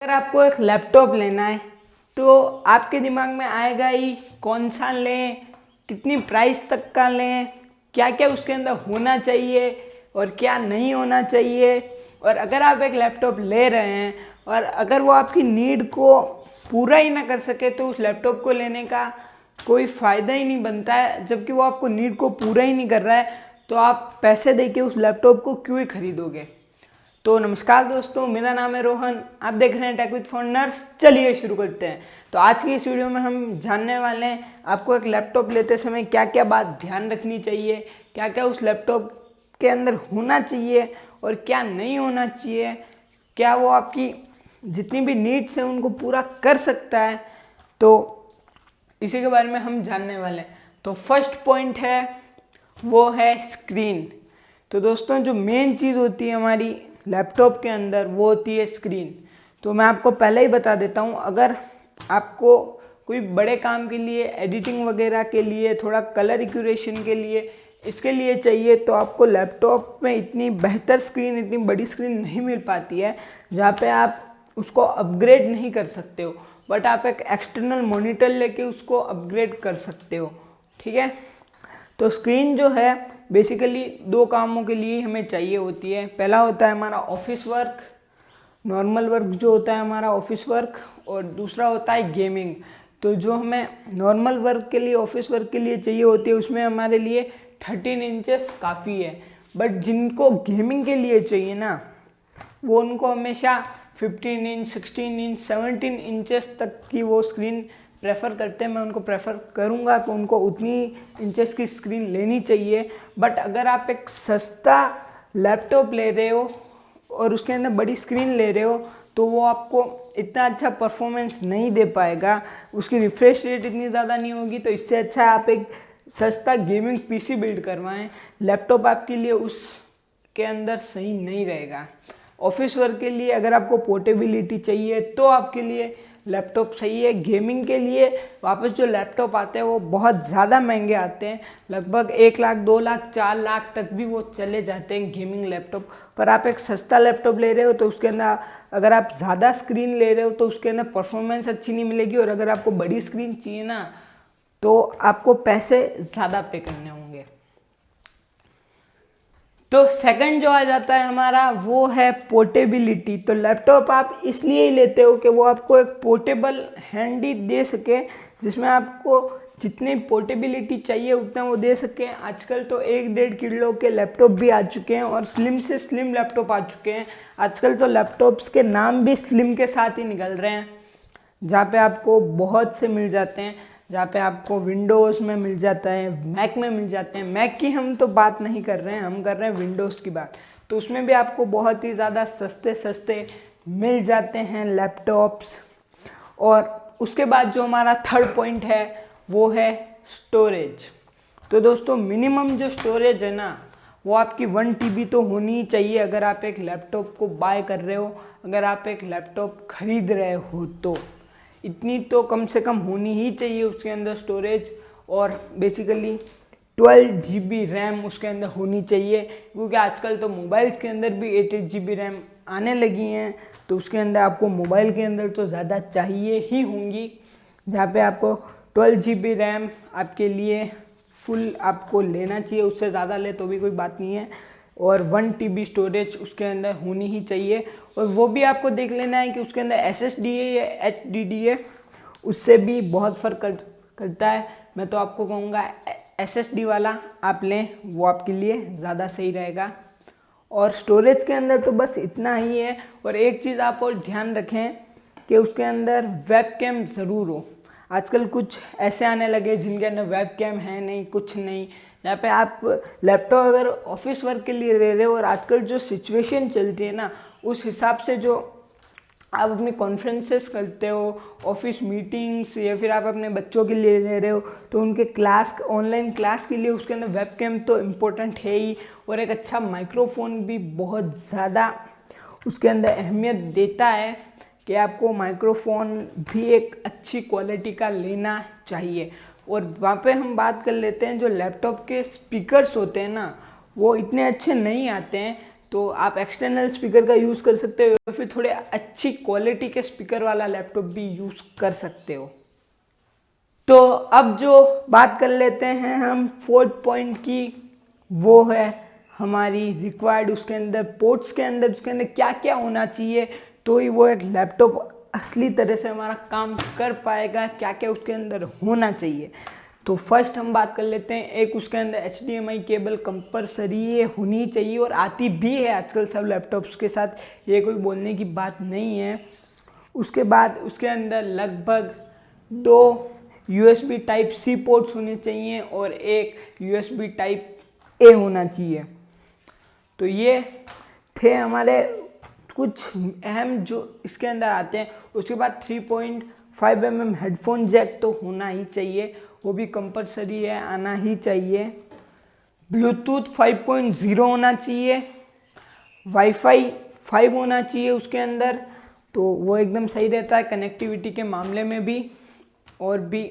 अगर आपको एक लैपटॉप लेना है तो आपके दिमाग में आएगा ही कौन सा लें, कितनी प्राइस तक का लें, क्या क्या उसके अंदर होना चाहिए और क्या नहीं होना चाहिए। और अगर आप एक लैपटॉप ले रहे हैं और अगर वो आपकी नीड को पूरा ही ना कर सके तो उस लैपटॉप को लेने का कोई फ़ायदा ही नहीं बनता है। जबकि वो आपको नीड को पूरा ही नहीं कर रहा है तो आप पैसे देके उस लैपटॉप को क्यों ही खरीदोगे। तो नमस्कार दोस्तों, मेरा नाम है रोहन, आप देख रहे हैं टेक विद फाउंडर्स। चलिए शुरू करते हैं। तो आज की इस वीडियो में हम जानने वाले हैं आपको एक लैपटॉप लेते समय क्या क्या बात ध्यान रखनी चाहिए, क्या क्या उस लैपटॉप के अंदर होना चाहिए और क्या नहीं होना चाहिए, क्या वो आपकी जितनी भी नीड्स हैं उनको पूरा कर सकता है। तो इसी के बारे में हम जानने वाले हैं। तो फर्स्ट पॉइंट है वो है स्क्रीन। तो दोस्तों जो मेन चीज़ होती है हमारी लैपटॉप के अंदर वो होती है स्क्रीन। तो मैं आपको पहले ही बता देता हूँ, अगर आपको कोई बड़े काम के लिए, एडिटिंग वगैरह के लिए, थोड़ा कलर एक्यूरेशन के लिए, इसके लिए चाहिए तो आपको लैपटॉप में इतनी बेहतर स्क्रीन, इतनी बड़ी स्क्रीन नहीं मिल पाती है जहाँ पे आप उसको अपग्रेड नहीं कर सकते हो। बट आप एक एक्सटर्नल मॉनिटर लेके उसको अपग्रेड कर सकते हो, ठीक है। तो स्क्रीन जो है बेसिकली दो कामों के लिए हमें चाहिए होती है। पहला होता है हमारा ऑफिस वर्क, नॉर्मल वर्क जो होता है हमारा ऑफिस वर्क, और दूसरा होता है गेमिंग। तो जो हमें नॉर्मल वर्क के लिए, ऑफिस वर्क के लिए चाहिए होती है उसमें हमारे लिए 13 इंचेस काफ़ी है। बट जिनको गेमिंग के लिए चाहिए ना वो उनको हमेशा 15 इंच, 16 इंच, 17 इंचेस तक की वो स्क्रीन प्रेफर करते हैं। मैं उनको प्रेफर करूँगा कि उनको उतनी इंचेस की स्क्रीन लेनी चाहिए। बट अगर आप एक सस्ता लैपटॉप ले रहे हो और उसके अंदर बड़ी स्क्रीन ले रहे हो तो वो आपको इतना अच्छा परफॉर्मेंस नहीं दे पाएगा, उसकी रिफ्रेश रेट इतनी ज़्यादा नहीं होगी। तो इससे अच्छा आप एक सस्ता गेमिंग पीसी बिल्ड करवाएं। लैपटॉप आपके लिए उसके अंदर सही नहीं रहेगा। ऑफिस वर्क के लिए अगर आपको पोर्टेबिलिटी चाहिए तो आपके लिए लैपटॉप सही है। गेमिंग के लिए वापस जो लैपटॉप आते हैं वो बहुत ज़्यादा महंगे आते हैं, लगभग 1 लाख, 2 लाख, 4 लाख तक भी वो चले जाते हैं गेमिंग लैपटॉप। पर आप एक सस्ता लैपटॉप ले रहे हो तो उसके अंदर अगर आप ज़्यादा स्क्रीन ले रहे हो तो उसके अंदर परफॉर्मेंस अच्छी नहीं मिलेगी। और अगर आपको बड़ी स्क्रीन चाहिए ना तो आपको पैसे ज़्यादा पे करने होंगे। तो सेकंड जो आ जाता है हमारा वो है पोर्टेबिलिटी। तो लैपटॉप आप इसलिए ही लेते हो कि वो आपको एक पोर्टेबल हैंडी दे सके, जिसमें आपको जितनी पोर्टेबिलिटी चाहिए उतना वो दे सके। आजकल तो 1-1.5 किलो के लैपटॉप भी आ चुके हैं और स्लिम से स्लिम लैपटॉप आ चुके हैं। आजकल तो लैपटॉप्स के नाम भी स्लिम के साथ ही निकल रहे हैं, जहाँ पे आपको बहुत से मिल जाते हैं, जहाँ पे आपको विंडोज़ में मिल जाता है, मैक में मिल जाते हैं। मैक की हम तो बात नहीं कर रहे हैं, हम कर रहे हैं विंडोज़ की बात। तो उसमें भी आपको बहुत ही ज़्यादा सस्ते सस्ते मिल जाते हैं लैपटॉप्स। और उसके बाद जो हमारा थर्ड पॉइंट है वो है स्टोरेज। तो दोस्तों मिनिमम जो स्टोरेज है ना वो आपकी 1 TB तो होनी ही चाहिए अगर आप एक लैपटॉप को बाय कर रहे हो, अगर आप एक लैपटॉप खरीद रहे हो तो इतनी तो कम से कम होनी ही चाहिए उसके अंदर स्टोरेज। और बेसिकली 12 GB रैम उसके अंदर होनी चाहिए, क्योंकि आजकल तो मोबाइल्स के अंदर भी 8 GB रैम आने लगी हैं। तो उसके अंदर आपको मोबाइल के अंदर तो ज़्यादा चाहिए ही होंगी, जहाँ पे आपको 12 GB रैम आपके लिए फुल आपको लेना चाहिए। उससे ज़्यादा ले तो भी कोई बात नहीं है। और 1 TB स्टोरेज उसके अंदर होनी ही चाहिए। और वो भी आपको देख लेना है कि उसके अंदर SSD है या HDD है, उससे भी बहुत फ़र्क करता है। मैं तो आपको कहूँगा SSD वाला आप लें, वो आपके लिए ज़्यादा सही रहेगा। और स्टोरेज के अंदर तो बस इतना ही है। और एक चीज़ आप और ध्यान रखें कि उसके अंदर वेबकैम ज़रूर हो। आजकल कुछ ऐसे आने लगे जिनके अंदर वेबकैम है नहीं, कुछ नहीं। यहाँ पे आप लैपटॉप अगर ऑफिस वर्क के लिए ले रहे हो और आजकल जो सिचुएशन चल रही है ना उस हिसाब से जो आप अपनी कॉन्फ्रेंसेस करते हो, ऑफिस मीटिंग्स, या फिर आप अपने बच्चों के लिए ले रहे हो तो उनके क्लास, ऑनलाइन क्लास के लिए उसके अंदर वेबकैम तो इम्पोर्टेंट है ही। और एक अच्छा माइक्रोफोन भी बहुत ज़्यादा उसके अंदर अहमियत देता है कि आपको माइक्रोफोन भी एक अच्छी क्वालिटी का लेना चाहिए। और वहाँ पे हम बात कर लेते हैं जो लैपटॉप के स्पीकर्स होते हैं ना वो इतने अच्छे नहीं आते हैं। तो आप एक्सटर्नल स्पीकर का यूज़ कर सकते हो या फिर थोड़े अच्छी क्वालिटी के स्पीकर वाला लैपटॉप भी यूज़ कर सकते हो। तो अब जो बात कर लेते हैं हम फोर्थ पॉइंट की, वो है हमारी रिक्वायर्ड उसके अंदर पोर्ट्स के अंदर उसके अंदर क्या क्या होना चाहिए तो ही वो एक लैपटॉप असली तरह से हमारा काम कर पाएगा, क्या क्या उसके अंदर होना चाहिए। तो फर्स्ट हम बात कर लेते हैं, एक उसके अंदर HDMI केबल कंपलसरी होनी चाहिए और आती भी है आजकल सब लैपटॉप्स के साथ, ये कोई बोलने की बात नहीं है। उसके बाद उसके अंदर लगभग 2 USB Type-C पोर्ट्स होने चाहिए और एक USB Type-A होना चाहिए। तो ये थे हमारे कुछ अहम जो इसके अंदर आते हैं। उसके बाद 3.5 mm हेडफोन जैक तो होना ही चाहिए, वो भी कंपलसरी है, आना ही चाहिए। ब्लूटूथ 5.0 होना चाहिए, वाईफाई 5 होना चाहिए उसके अंदर, तो वो एकदम सही रहता है कनेक्टिविटी के मामले में भी, और भी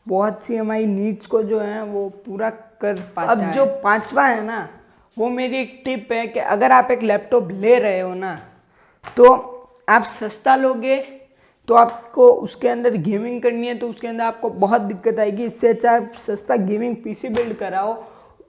बहुत सी हमारी नीड्स को जो है वो पूरा कर पाता है। अब जो पांचवा है ना, वो मेरी एक टिप है कि अगर आप एक लैपटॉप ले रहे हो ना, तो आप सस्ता लोगे तो आपको उसके अंदर गेमिंग करनी है तो उसके अंदर आपको बहुत दिक्कत आएगी। इससे अच्छा आप सस्ता गेमिंग पीसी बिल्ड कराओ।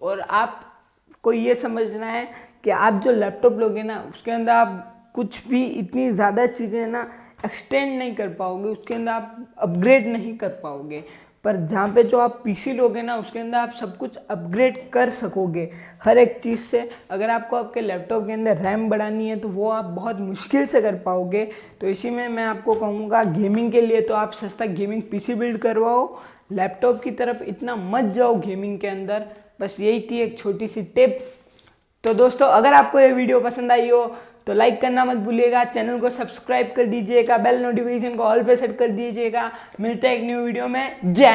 और आपको ये समझना है कि आप जो लैपटॉप लोगे ना, उसके अंदर आप कुछ भी इतनी ज़्यादा चीज़ें ना एक्सटेंड नहीं कर पाओगे, उसके अंदर आप अपग्रेड नहीं कर पाओगे। पर जहाँ पे जो आप पीसी लोगे ना, उसके अंदर आप सब कुछ अपग्रेड कर सकोगे हर एक चीज़ से। अगर आपको आपके लैपटॉप के अंदर रैम बढ़ानी है तो वो आप बहुत मुश्किल से कर पाओगे। तो इसी में मैं आपको कहूँगा गेमिंग के लिए तो आप सस्ता गेमिंग पीसी बिल्ड करवाओ, लैपटॉप की तरफ इतना मत जाओ गेमिंग के अंदर। बस यही थी एक छोटी सी टिप। तो दोस्तों, अगर आपको ये वीडियो पसंद आई हो तो लाइक करना मत भूलिएगा, चैनल को सब्सक्राइब कर दीजिएगा, बेल नोटिफिकेशन को ऑल पे सेट कर दीजिएगा। मिलते हैं एक न्यू वीडियो में। जय